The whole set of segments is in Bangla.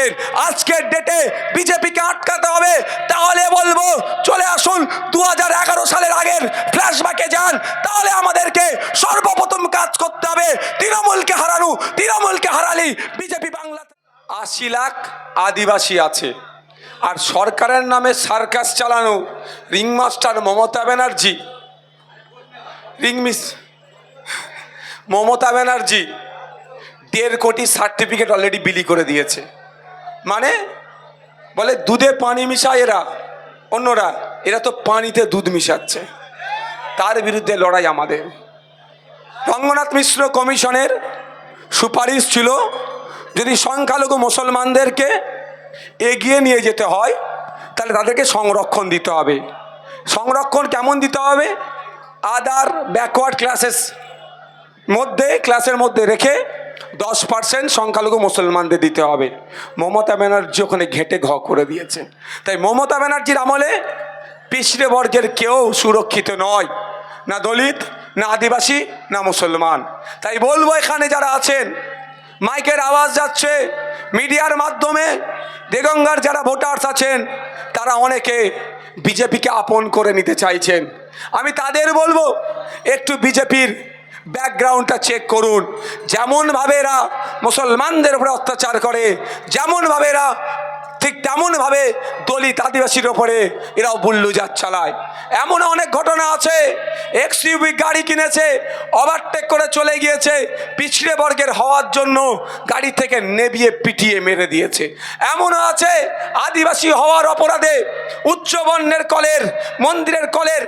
করেন। আজকের ডেটে বিজেপিকে আটকাতে হবে। তাহলে বলবো চলে আসুন 2011 সালের আগের ফ্ল্যাশব্যাকে যান। তাহলে আমাদেরকে সর্বপ্রথম কাজ করতে হবে তৃণমূলকে হারানো। তৃণমূলকে হারালি বিজেপি বাংলা। 80 লাখ আদিবাসী আছে, আর সরকারের নামে সার্কাস চালানো রিংমাস্টার মমতা ব্যানার্জি, মমতা ব্যানার্জি 1.5 কোটি সার্টিফিকেট অলরেডি বিলি করে দিয়েছে। মানে বলে দুধে পানি মিশায় এরা, অন্যরা, এরা তো পানিতে দুধ মিশাচ্ছে। তার বিরুদ্ধে লড়াই আমাদের। রঙ্গনাথ মিশ্র কমিশনের সুপারিশ ছিল যদি সংখ্যালঘু মুসলমানদেরকে এগিয়ে নিয়ে যেতে হয় তাহলে তাদেরকে সংরক্ষণ দিতে হবে। সংরক্ষণ কেমন দিতে হবে? আদার ব্যাকওয়ার্ড ক্লাসের মধ্যে রেখে 10% সংখ্যালঘু মুসলমানদের দিতে হবে। মমতা ব্যানার্জি ওখানে ঘেঁটে ঘ করে দিয়েছে। তাই মমতা ব্যানার্জির আমলে পিছড়ে বর্গের কেউ সুরক্ষিত নয়, না দলিত, না আদিবাসী, না মুসলমান। তাই বলবো এখানে যারা আছেন, মাইকের আওয়াজ যাচ্ছে মিডিয়ার মাধ্যমে, দেগঙ্গার যারা ভোটার্স আছেন তারা অনেকে বিজেপিকে আপন করে নিতে চাইছেন। আমি তাদের বলবো একটু বিজেপির ব্যাকগ্রাউন্ডটা চেক করুন। যেমনভাবে এরা মুসলমানদের উপরে অত্যাচার করে, যেমনভাবে এরা ঠিক তেমনভাবে দলিত আদিবাসীর ওপরে এরাও বুল্ডোজার চালায়। এমন অনেক ঘটনা আছে, এক্সইউভি গাড়ি কিনেছে, ওভারটেক করে চলে গিয়েছে, পিছড়ে বর্গের হওয়ার জন্য গাড়ি থেকে নেবিয়ে পিটিয়ে মেরে দিয়েছে। এমনও আছে আদিবাসী হওয়ার অপরাধে উচ্চবর্ণের কলের, মন্দিরের কলের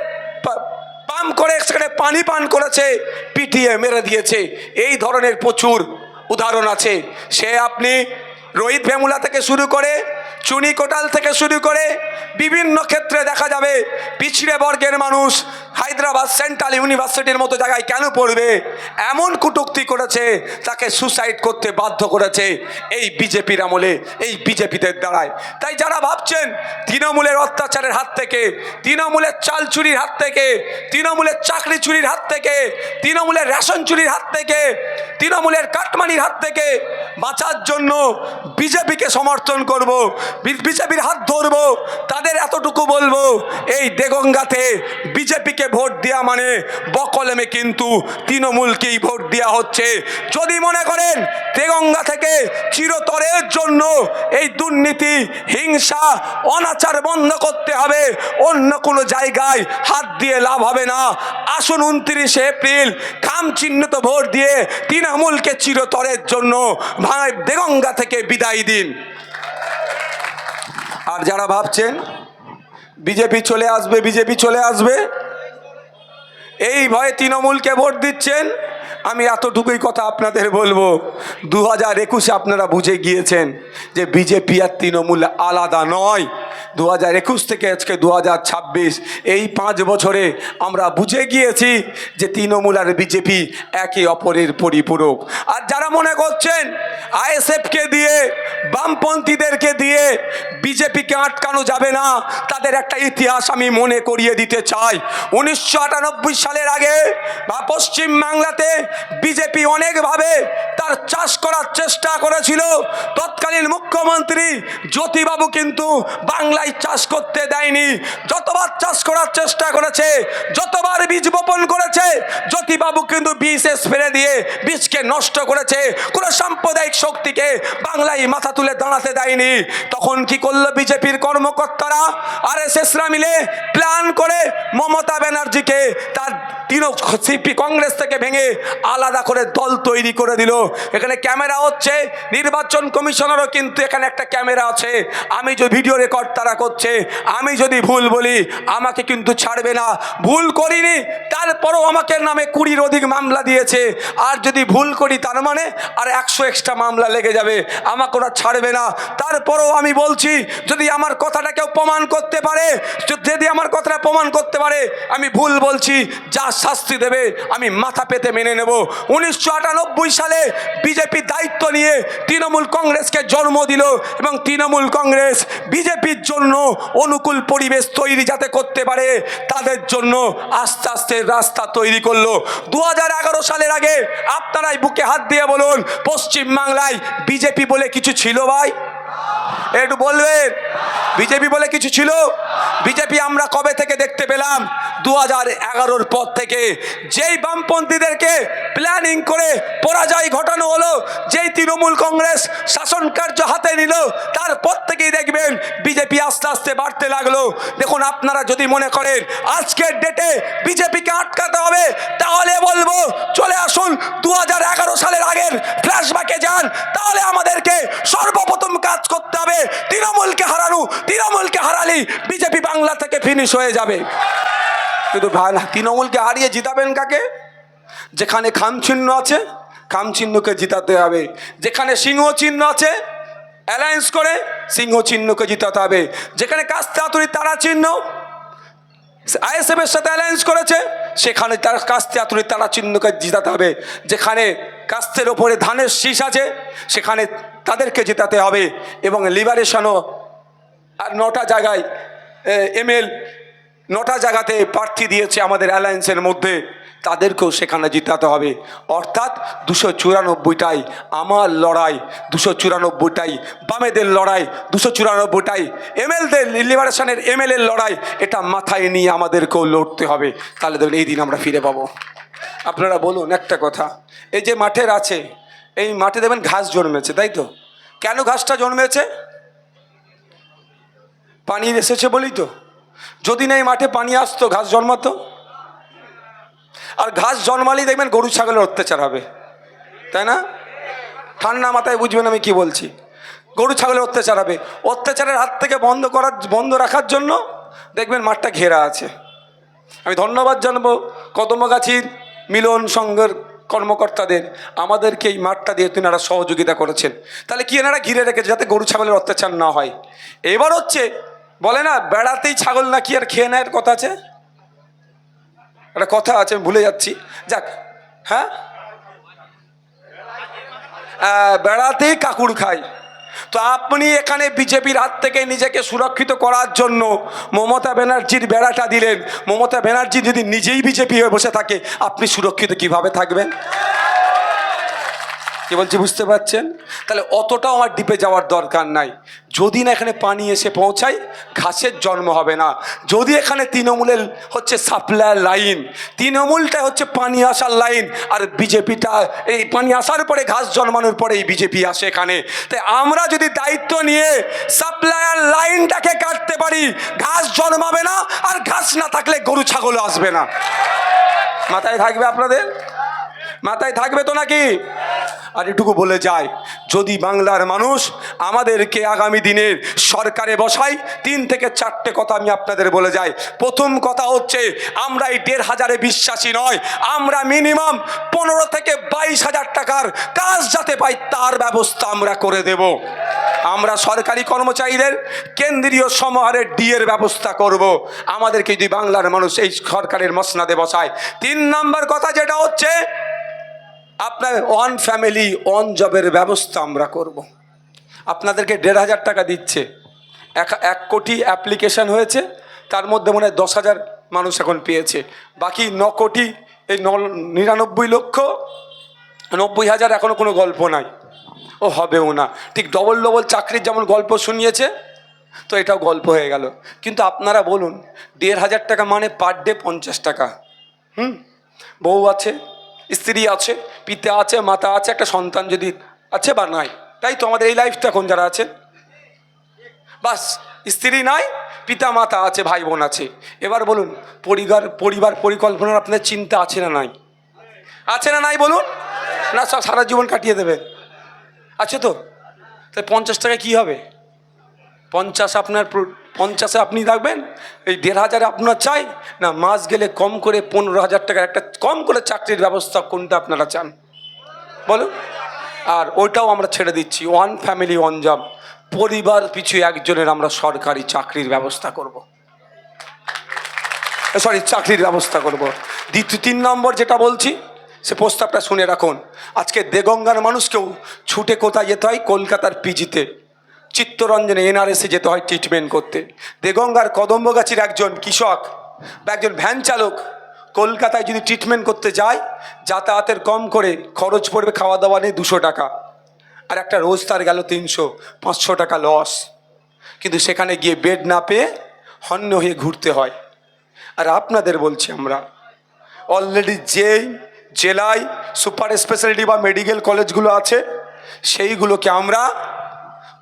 পাম্প করে সেখানে পানি পান করেছে, পিটিয়ে মেরে দিয়েছে। এই ধরনের প্রচুর উদাহরণ আছে। সে আপনি রোহিত ভেমুলা থেকে শুরু করে, চুনি কোটাল থেকে শুরু করে বিভিন্ন ক্ষেত্রে দেখা যাবে পিছড়ে বর্গের মানুষ হায়দ্রাবাদ সেন্ট্রাল ইউনিভার্সিটির মতো জায়গায় কেন পড়বে, এমন কটূক্তি করেছে, তাকে সুসাইড করতে বাধ্য করেছে এই বিজেপির আমলে, এই বিজেপিদের দ্বারায়। তাই যারা ভাবছেন তৃণমূলের অত্যাচারের হাত থেকে, তৃণমূলের চাল চুরির হাত থেকে, তৃণমূলের চাকরি চুরির হাত থেকে, তৃণমূলের রেশন চুরির হাত থেকে, তৃণমূলের কাটমানির হাত থেকে বাঁচার জন্য বিজেপিকে সমর্থন করব, বিজেপির হাত ধরবো, তাদের এতটুকু বলবো এই দেগঙ্গাতে বিজেপিকে ভোট দেওয়া মানে বকলমে কিন্তু তৃণমূলকেই ভোট দেওয়া হচ্ছে। যদি মনে করেন দেগঙ্গা থেকে চিরতরের জন্য এই দুর্নীতি, হিংসা, অনাচার বন্ধ করতে হবে, অন্য কোনো জায়গায় হাত দিয়ে লাভ হবে না। আসুন 29 এপ্রিল খাম চিহ্নিত ভোট দিয়ে তৃণমূলকে চিরতরের জন্য দেগঙ্গা থেকে বিদায় দিন। আর যারা ভাবছেন বিজেপি চলে আসবে, বিজেপি চলে আসবে, এই ভয়ে তৃণমূলকে ভোট দিচ্ছেন, আমি এতটুকুই কথা আপনাদের বলবো, 2021 আপনারা বুঝে গিয়েছেন যে বিজেপি আর তৃণমূল আলাদা নয়। 2021 থেকে আজকে 2026 এই 5 বছরে আমরা বুঝে গিয়েছি যে তৃণমূল আর বিজেপি একে অপরের পরিপূরক। আর যারা মনে করছেন আইএসএফকে দিয়ে, বামপন্থীদেরকে দিয়ে বিজেপিকে আটকানো যাবে না, তাদের একটা ইতিহাস আমি মনে করিয়ে দিতে চাই। 1998 সালের আগে বা পশ্চিম বাংলাতে বিজেপি অনেকভাবে তার চাষ করার চেষ্টা করেছিল। তৎকালীন মুখ্যমন্ত্রী জ্যোতিবাবু কিন্তু বাংলায় চাষ করতে দেয়নি। যতবার চাষ করার চেষ্টা করেছে, যতবার বীজ বপন করেছে, জ্যোতিবাবু কিন্তু বীজ ফেলে দিয়ে বীজকে নষ্ট করেছে। কোনো সাম্প্রদায়িক শক্তিকে বাংলায় মাথা তুলে দাঁড়াতে দেয়নি। তখন কি করলো বিজেপির কর্মকর্তারা, আরএসএসরা মিলে প্ল্যান করে মমতা ব্যানার্জিকে তার সিপি কংগ্রেস থেকে ভেঙে আলাদা করে দল তৈরি করে দিল। এখানে ক্যামেরা হচ্ছে, নির্বাচন কমিশনারও কিন্তু এখানে একটা ক্যামেরা আছে। আমি যে ভিডিও রেকর্ড তারা করছে, আমি যদি ভুল বলি আমাকে কিন্তু ছাড়বে না। ভুল করিনি, তারপরও আমাকে নামে 20-র অধিক মামলা দিয়েছে। আর যদি ভুল করি তার মানে আর 100 এক্সট্রা মামলা লেগে যাবে, আমাকে ওরা ছাড়বে না। তারপরও আমি বলছি, যদি আমার কথাটা কেউ প্রমাণ করতে পারে, যদি আমার কথাটা প্রমাণ করতে পারে আমি ভুল বলছি, যা শাস্তি দেবে আমি মাথা পেতে মেনে নেব। 1998 সালে বিজেপি দায়িত্ব নিয়ে তৃণমূল কংগ্রেসকে জন্ম দিল এবং তৃণমূল কংগ্রেস বিজেপির জন্য অনুকূল পরিবেশ তৈরি যাতে করতে পারে তাদের জন্য আস্তে আস্তে রাস্তা তৈরি করলো। 2011 সালের আগে আপনারাই বুকে হাত দিয়ে বলুন, পশ্চিম বাংলায় বিজেপি বলে কিছু ছিল ভাই? একটু বলবেন বিজেপি বলে কিছু ছিল? বিজেপি আমরা কবে থেকে দেখতে পেলাম? 2011-র পর থেকে যেই বামপন্থীদেরকে প্ল্যানিং করে পরাজয় ঘটানো হলো, যেই তৃণমূল কংগ্রেস শাসন কার্য হাতে নিল, তারপর থেকেই দেখবেন বিজেপি আস্তে আস্তে বাড়তে লাগলো। দেখুন, আপনারা যদি মনে করেন আজকের ডেটে বিজেপিকে আটকাতে হবে, তাহলে বলবো চলে আসুন 2011 সালের আগের ফ্ল্যাশব্যাকে যান। তাহলে আমাদেরকে সর্বপ্রথম কাজ করতে হবে তৃণমূলকে হারানো। তৃণমূলকে হারালি বিজেপি বাংলা থেকে ফিনিশ হয়ে যাবে। কিন্তু ভাই, তৃণমূলকে হারিয়ে জিতাবেন কাকে? যেখানে খাম চিহ্ন আছে, খাম চিহ্নকে জিতাতে হবে। যেখানে সিংহ চিহ্ন আছে, অ্যালায়েন্স করে সিংহ চিহ্নকে জিতাতে হবে। যেখানে কাস্তে হাতুড়ি তারা চিহ্ন আইএসএফের সাথে অ্যালায়েন্স করেছে, সেখানে তার কাস্তে হাতুড়ি তারা চিহ্নকে জিতাতে হবে। যেখানে কাস্তের ওপরে ধানের শীষ আছে, সেখানে তাদেরকে জেতাতে হবে। এবং লিবারেশনও আর 9টা জায়গায় এমএল 9টা জায়গাতে প্রার্থী দিয়েছে আমাদের অ্যালায়েন্সের মধ্যে, তাদেরকেও সেখানে জিতাতে হবে। অর্থাৎ 294টাই আমার লড়াই, 294টাই বামেদের লড়াই, 294টাই এমএলদের লিবারেশনের এমএলএর লড়াই। এটা মাথায় নিয়ে আমাদেরকেও লড়তে হবে। তাহলে দেখবেন এই দিন আমরা ফিরে পাবো। আপনারা বলুন একটা কথা, এই যে মাঠের আছে, এই মাঠে দেখবেন ঘাস জন্মেছে, তাই তো? কেন ঘাসটা জন্মেছে? পানি এসেছে বলেই তো। যদি না এই মাঠে পানি আসতো, ঘাস জন্মাতো? আর ঘাস জন্মালেই দেখবেন গরু ছাগলের অত্যাচার হবে, তাই না? ঠান্ডা মাথায় বুঝবেন আমি কি বলছি। গরু ছাগলের অত্যাচার হবে। অত্যাচারের হাত থেকে বন্ধ রাখার জন্য দেখবেন মাঠটা ঘেরা আছে। আমি ধন্যবাদ জানাবো কদমগাছির মিলন সংঘের কর্মকর্তাদের, আমাদেরকে এই মাঠটা দিয়ে তিনারা সহযোগিতা করেছেন। তাহলে কি এনারা ঘিরে রেখেছে যাতে গরু ছাগলের অত্যাচার না হয়। এবার হচ্ছে বলে না, বেড়াতেই ছাগল নাকি আর খেয়ে নেয় কথা আছে, একটা কথা আছে, আমি ভুলে যাচ্ছি। যাক, হ্যাঁ, বেড়াতেই কাকুর খায়। তো আপনি এখানে বিজেপির হাত থেকে নিজেকে সুরক্ষিত করার জন্য মমতা ব্যানার্জির বেড়াটা দিলেন। মমতা ব্যানার্জি যদি নিজেই বিজেপি হয়ে বসে থাকে, আপনি সুরক্ষিত কিভাবে থাকবেন? কি বলছি বুঝতে পারছেন? তাহলে অতটাও আমার ডিপে যাওয়ার দরকার নাই। যদি না এখানে পানি এসে পৌঁছায়, ঘাসের জন্ম হবে না। যদি এখানে তৃণমূলের হচ্ছে সাপ্লাই লাইন, তৃণমূলটা হচ্ছে পানি আসার লাইন, আর বিজেপিটা এই পানি আসার পরে ঘাস জন্মানোর পরে এই বিজেপি আসে এখানে। তাই আমরা যদি দায়িত্ব নিয়ে সাপ্লায়ার লাইনটাকে কাটতে পারি, ঘাস জন্মাবে না, আর ঘাস না থাকলে গরু ছাগলও আসবে না। মাথায় থাকবে আপনাদের? মাথায় থাকবে তো নাকি? আর এটুকু বলে যায়, যদি বাংলার মানুষ আমাদেরকে আগামী দিনের সরকারে বসায়, 3 থেকে 4টে কথা আমি আপনাদের বলে যাই। প্রথম কথা হচ্ছে, আমরা এই 1,500-এ বিশ্বাসী নয়। আমরা মিনিমাম 15 থেকে 22,000 টাকার কাজ যাতে পাই, তার ব্যবস্থা আমরা করে দেব। আমরা সরকারি কর্মচারীদের কেন্দ্রীয় সমাহারের ডিএর ব্যবস্থা করব। আমাদেরকে যদি বাংলার মানুষ এই সরকারের মসনাদে বসায়। 3 নম্বর কথা যেটা হচ্ছে, আপনার 1 ফ্যামিলি 1 জবের ব্যবস্থা আমরা করব। আপনাদেরকে 1,500 টাকা দিচ্ছে। 1 কোটি অ্যাপ্লিকেশান হয়েছে, তার মধ্যে মনে হয় 10,000 মানুষ এখন পেয়েছে। বাকি 9 কোটি, এই 99,90,000 এখনও কোনো গল্প নাই, ও হবেও না। ঠিক ডবল চাকরির যেমন গল্প শুনিয়েছে, তো এটাও গল্প হয়ে গেল। কিন্তু আপনারা বলুন, 1,500 টাকা মানে পার ডে 50 টাকা। বউ আছে, স্ত্রী আছে, পিতা আছে, মাতা আছে, একটা সন্তান যদি আছে বা নাই, তাই তো আমাদের এই লাইফটা এখন যারা আছে, বাস স্ত্রী নাই, পিতা মাতা আছে, ভাই বোন আছে। এবার বলুন, পরিবার পরিকল্পনার আপনাদের চিন্তা আছে না নাই? আছে না নাই বলুন? না সব সারা জীবন কাটিয়ে দেবে? আছে তো। তাই 50 টাকা কী হবে? 50 আপনি থাকবেন, এই 1,500 আপনার চাই না? মাস গেলে কম করে 15,000 টাকার একটা কম করে চাকরির ব্যবস্থা কোনটা আপনারা চান বলুন? আর ওইটাও আমরা ছেড়ে দিচ্ছি, 1 ফ্যামিলি 1 জব, পরিবার পিছু একজনের আমরা সরকারি চাকরির ব্যবস্থা করব। চাকরির ব্যবস্থা করব। 3 নম্বর যেটা বলছি, সে প্রস্তাবটা শুনে রাখুন। আজকে দেগঙ্গার মানুষকেও ছুটে কোথায় যেতে হয়? কলকাতার পিজিতে, চিত্তরঞ্জনে, এনআরএসে যেতে হয় ট্রিটমেন্ট করতে। দেগঙ্গার কদম্বগাছির একজন কৃষক বা একজন ভ্যান চালক কলকাতায় যদি ট্রিটমেন্ট করতে যায়, যাতায়াতের কম করে খরচ পড়বে খাওয়া দাওয়া নিয়ে 200 টাকা, আর একটা রোজ তার গেল 300-500 টাকা লস। কিন্তু সেখানে গিয়ে বেড না পেয়ে হন্য হয়ে ঘুরতে হয়। আর আপনাদের বলছি, আমরা অলরেডি যেই জেলায় সুপার স্পেশালিটি বা মেডিকেল কলেজগুলো আছে সেইগুলোকে আমরা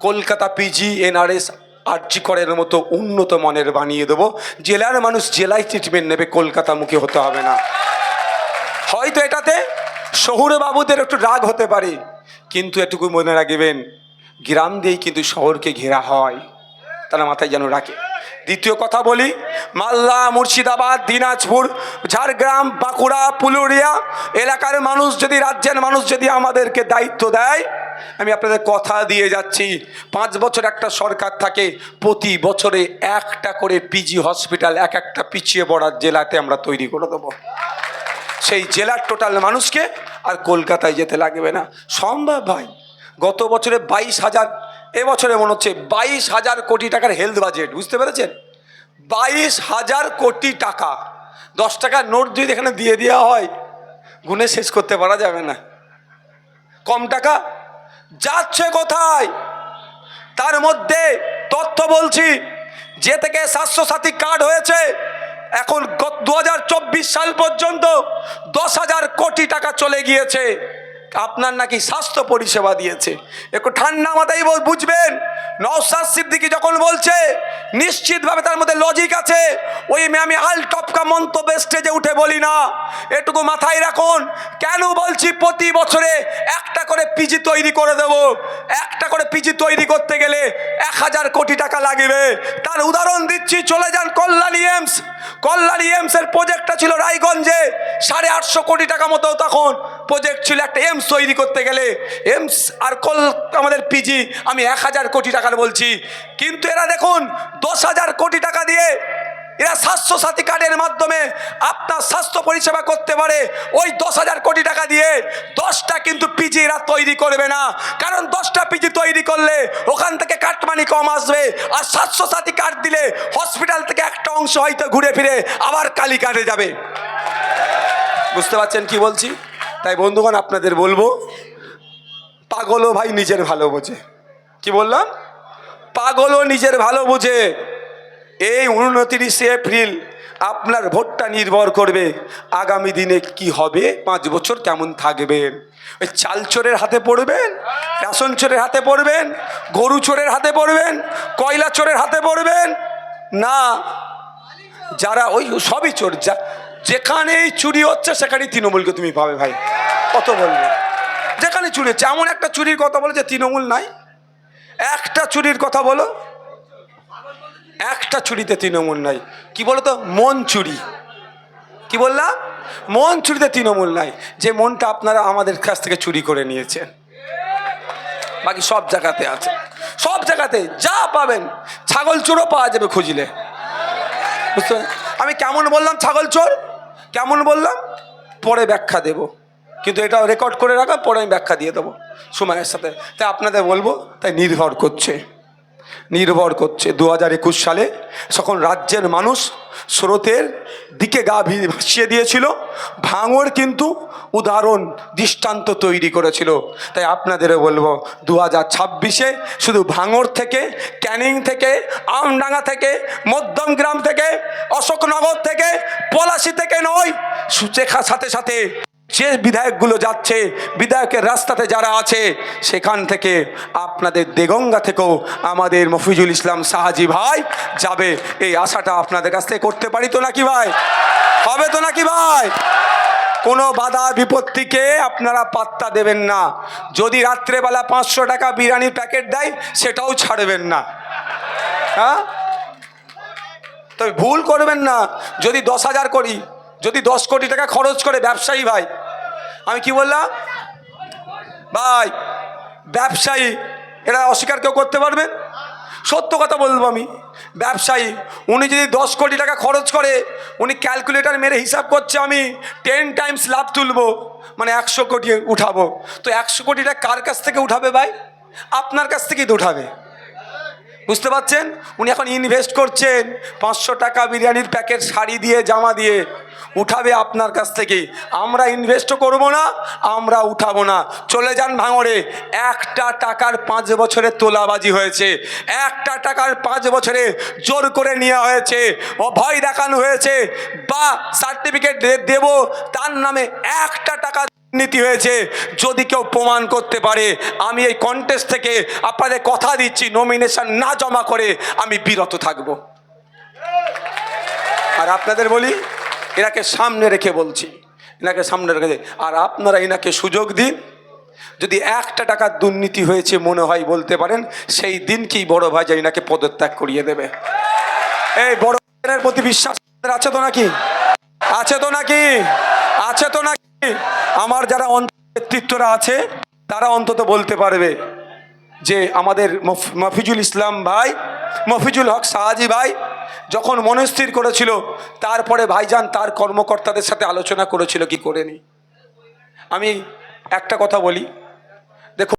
কলকাতা পিজি, এনআরএস, আরজি করের মতো উন্নত মানের বানিয়ে দেবো। জেলার মানুষ জেলায় ট্রিটমেন্ট নেবে, কলকাতামুখী হতে হবে না। হয়তো এটাতে শহুরে বাবুদের একটু রাগ হতে পারে, কিন্তু এটুকু মনে রাখবেন, গ্রাম দিয়েই কিন্তু শহরকে ঘেরা হয়, তারা মাথায় যেন রাখে। দ্বিতীয় কথা বলি, মালদা, মুর্শিদাবাদ, দিনাজপুর, ঝাড়গ্রাম, বাঁকুড়া, পুরুলিয়া এলাকার মানুষ যদি, রাজ্যের মানুষ যদি আমাদেরকে দায়িত্ব দেয়, আমি আপনাদের কথা দিয়ে যাচ্ছি, 5 বছর একটা সরকার থাকে, প্রতি বছরে একটা করে পিজি হসপিটাল এক একটা পিছিয়ে পড়ার জেলাতে আমরা তৈরি করে দেবো। সেই জেলার টোটাল মানুষকে আর কলকাতায় যেতে লাগবে না। সম্ভব ভাই। গত বছরে 22,000, এবছরে মনে হচ্ছে 22,000 কোটি টাকার হেলথ বাজেট, বুঝতে পেরেছেন? 22,000 কোটি টাকা। 10 টাকার নোট যদি এখানে দিয়ে দেওয়া হয়, গুনে শেষ করতে পারা যাবে না। কম টাকা যাচ্ছে কোথায়? তার মধ্যে তথ্য বলছি, যে থেকে স্বাস্থ্যসাথী কার্ড হয়েছে, এখন 2024 সাল পর্যন্ত 10,000 কোটি টাকা চলে গিয়েছে। আপনার নাকি স্বাস্থ্য পরিষেবা দিয়েছে। একটু ঠান্ডা মাথায় বুঝবেন। নওশাদ সিদ্দিকী যখন বলছে, নিশ্চিতভাবে তার মধ্যে লজিক আছে। ওই আমি আল টপকা মন্তব্য স্টেজে উঠে বলি না, এটুকু মাথায় রাখুন। কেন বলছি প্রতি বছরে একটা করে পিজি তৈরি করে দেব? একটা করে পিজি তৈরি করতে গেলে 1,000 কোটি টাকা লাগবে। তার উদাহরণ দিচ্ছি, চলে যান কল্যাণী এমস। কল্যাণী এমসের প্রজেক্টটা ছিল রায়গঞ্জে, 850 কোটি টাকা মতো তখন প্রজেক্ট ছিল একটা এমস তৈরি করতে গেলে। এমস আর আমাদের পিজি আমি 1,000 কোটি টাকার বলছি, কিন্তু এরা দেখুন 10,000 কোটি টাকা দিয়ে এরা স্বাস্থ্যসাথী কার্ডের মাধ্যমে আপনার স্বাস্থ্য পরিষেবা করতে পারে। ওই 10,000 কোটি টাকা দিয়ে 10টা কিন্তু পিজি এরা তৈরি করবে না, কারণ 10টা পিজি তৈরি করলে ওখান থেকে কাটমানি কম আসবে। আর স্বাস্থ্যসাথী কার্ড দিলে হসপিটাল থেকে একটা অংশ হয়তো ঘুরে ফিরে আবার কালীঘাটে যাবে। বুঝতে পারছেন কি বলছি? তাই বন্ধুগণ, আপনাদের বলবো, পাগলও ভাই নিজের ভালো বোঝে। কি বললাম? পাগলও নিজের ভালো বোঝে। এই 29 এপ্রিল আপনার ভোটটা নির্ভর করবে আগামী দিনে কি হবে, 5 বছর কেমন থাকবেন। ওই চাল চোরের হাতে পড়বেন, রেশন চোরের হাতে পড়বেন, গরু চোরের হাতে পড়বেন, কয়লা চোরের হাতে পড়বেন না। যারা ওই সবই চোর, যেখানেই চুরি হচ্ছে সেখানেই তৃণমূলকে তুমি পাবে ভাই। কত বলবে? যেখানে চুরি হচ্ছে, এমন একটা চুরির কথা বলো যে তৃণমূল নাই? একটা চুরির কথা বলো, একটা চুরিতে তৃণমূল নাই। কি বলো তো? মন চুরি। কি বললাম? মন চুরিতে তৃণমূল নাই। যে মনটা আপনারা আমাদের কাছ থেকে চুরি করে নিয়েছেন, বাকি সব জায়গাতে আছে। সব জায়গাতে যা পাবেন, ছাগল চোরও পাওয়া যাবে খুঁজলে। বুঝতে? আমি কেমন বললাম ছাগল চোর, কেমন বললাম পরে ব্যাখ্যা দেব, কিন্তু এটা রেকর্ড করে রাখা, পরে আমি ব্যাখ্যা দিয়ে দেবো সময়ের সাথে। তাই আপনাদের বলবো, তাই নির্ভর করছে 2021 সালে যখন রাজ্যের মানুষ স্রোতের দিকে গা ভাসিয়ে দিয়েছিল, ভাঙড় কিন্তু উদাহরণ দৃষ্টান্ত তৈরি করেছিল। তাই আপনাদেরও বলবো, 2026-এ শুধু ভাঙড় থেকে, ক্যানিং থেকে, আমডাঙ্গা থেকে, মধ্যমগ্রাম থেকে, অশোকনগর থেকে, পলাশী থেকে নয়, সাথে সাথে যে বিধায়কগুলো যাচ্ছে, বিধায়কের রাস্তাতে যারা আছে, সেখান থেকে আপনাদের দেগঙ্গা থেকেও আমাদের মফিজুল ইসলাম সাহাজি ভাই যাবে। এই আশাটা আপনাদের কাছ থেকে করতে পারি তো নাকি ভাই? হবে তো নাকি ভাই? কোনো বাধা বিপত্তিকে আপনারা পাত্তা দেবেন না। যদি রাত্রেবেলা 500 টাকা বিরিয়ানির প্যাকেট দেয়, সেটাও ছাড়বেন না। হ্যাঁ, তবে ভুল করবেন না। যদি 10,000 করি, যদি 10 কোটি টাকা খরচ করে ব্যবসায়ী ভাই, আমি কি বললাম ভাই, ব্যবসায়ী এরা অস্বীকার কেউ করতে পারবেন? সত্য কথা বলবো আমি, ব্যবসায়ী উনি যদি 10 কোটি টাকা খরচ করে, উনি ক্যালকুলেটার মেরে হিসাব করছে আমি 10 টাইমস লাভ তুলবো, মানে 100 কোটি উঠাবো। তো 100 কোটি টাকা কার কাছ থেকে উঠাবে ভাই? আপনার কাছ থেকেই তো উঠাবে। বুঝতে পারছেন? উনি এখন ইনভেস্ট করছেন 500 টাকা বিরিয়ানির প্যাকেট, শাড়ি দিয়ে, জামা দিয়ে উঠাবে আপনার কাছ থেকে। আমরা ইনভেস্টও করব না, আমরা উঠাবো না। চলে যান ভাঙড়ে, 1টা টাকার 5 বছরে তোলাবাজি হয়েছে, 1টা টাকার 5 বছরে জোর করে নেওয়া হয়েছে, ও ভয় দেখানো হয়েছে, বা সার্টিফিকেট দেব তার নামে 1টা টাকা নীতি হয়েছে। যদি কেউ প্রমাণ করতে পারে, আমি এই কন্টেস্ট থেকে আপনাদের কথা দিচ্ছি, নমিনেশন না জমা করে আমি বিরত থাকব। আর আপনাদের বলি, এনাকে সামনে রেখে বলছি, এনাকে সামনে রেখে, আর আপনারা এনাকে সুযোগ দিন। যদি 1টা টাকার দুর্নীতি হয়েছে মনে হয় বলতে পারেন, সেই দিনকেই বড় ভাই এনাকে পদত্যাগ করিয়ে দেবে। এই বড় ভাইয়ের প্রতি বিশ্বাস আছে তো নাকি? আছে তো নাকি? আছে তো নাকি? আমার যারা নেতৃত্বরা আছে তারা অন্তত বলতে পারবে যে আমাদের মফিজুল ইসলাম ভাই, মফিজুল হক সাহাজি ভাই যখন মনস্থির করেছিল, তারপরে ভাইজান তার কর্মকর্তাদের সাথে আলোচনা করেছিল কি করেনি। আমি একটা কথা বলি,